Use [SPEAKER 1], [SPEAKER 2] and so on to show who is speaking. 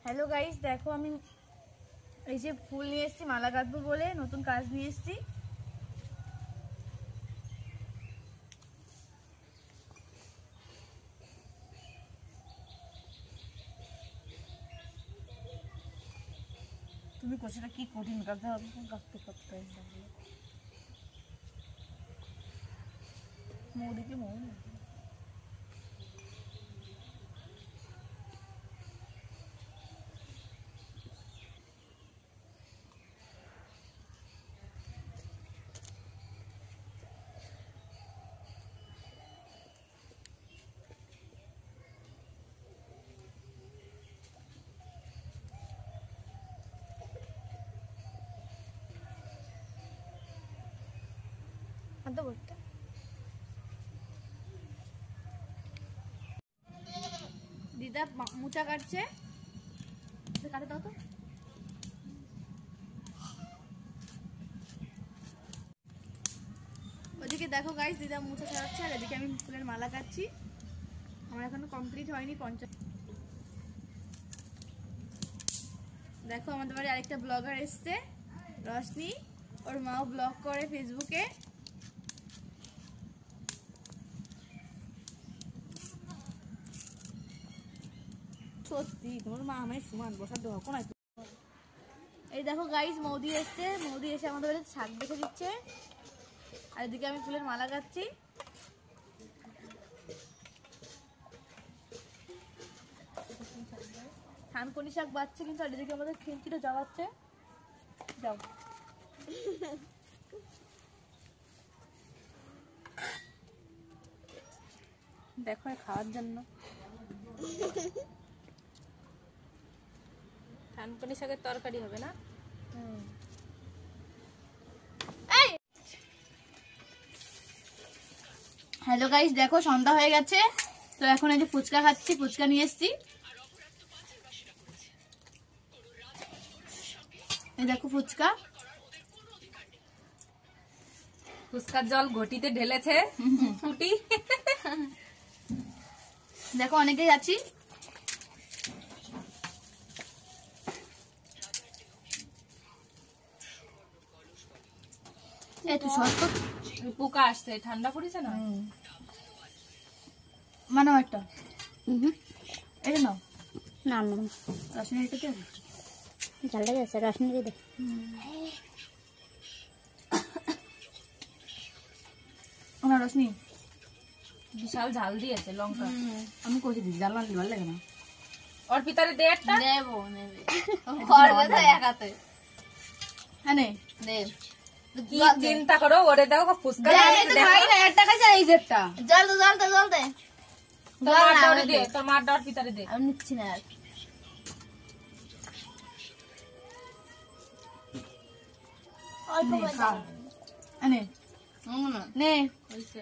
[SPEAKER 1] Hello guys, দেখো আমি এই যে ফুল নিয়ে এসেছি মালা গাঁথবো বলে, নতুন কাজ নিয়ে এসেছি। তুমি কোথাটা কি কঠিন গাঁথতে হবে, গাঁথতে করতে মৌ দেখলে মৌ না দিদা মোচা কাটছে, কাটে দাও তো। ওদিকে দেখো গাইস, দিদা মোচা ছাড়াচ্ছে আর এদিকে আমি ফুলের মালা কাটছি। আমার এখনো কমপ্লিট হয়নি। দেখো আমাদের বাড়ি আরেকটা ব্লগার এসছে, রশনি। ওর মাও ব্লগ করে ফেসবুকে। সত্যি তোমার মা আমায় সমান বসার দেওয়া কোন। এই দেখো গাইস, মৌদি এসছে। মৌদি এসে আমাদের বাড়িতে শাক বেছে দিচ্ছে আর এদিকে আমি ফুলের মালা গাচ্ছি। থানকুনি শাক বাচ্ছে কিন্তু, আর এদিকে আমাদের খিলচিটা যাওয়াচ্ছে। যাও দেখো খাওয়ার জন্য থানকুনি শাকের তরকারি হবে না। হ্যালো গাইস, দেখো সন্ধ্যা হয়ে গেছে। তো এখন এই যে ফুচকা খাচ্ছি, ফুচকা নিয়ে এসছি। এই দেখো ফুচকা,
[SPEAKER 2] ফুচকার জল ঘটিতে ঢেলেছে ফুটি।
[SPEAKER 1] দেখো অনেকেই আছি। একটু শর্ট
[SPEAKER 2] পোকা আসছে, ঠান্ডা পড়েছে না।
[SPEAKER 1] মানে একটা এটা নাও
[SPEAKER 3] না না
[SPEAKER 1] রসুন এটা দেব,
[SPEAKER 3] ঝালটা গেছে রসুন দিয়ে দে।
[SPEAKER 1] না রসনি
[SPEAKER 2] বিশাল ঝাল দিয়েছে লঙ্কা।
[SPEAKER 1] আমি কইছি দিদি জাল মারলে ভালো লাগে না।
[SPEAKER 2] ওর পিতারে দে একটা।
[SPEAKER 1] দেবো নেবে করবে তো একাতে। হ্যাঁ নে দে।
[SPEAKER 2] কি চিন্তা করো, ওরে দাও ফুচকা
[SPEAKER 1] খাই না, একটা খাইছে এই যেটা। জল দে জল দে জল দে।
[SPEAKER 2] তোমার দাওরে দে, তোমার দাওর পিতারে দে।
[SPEAKER 1] আমি নিচ্ছি না আর। অল্প করে দাও। নে নে হইছে।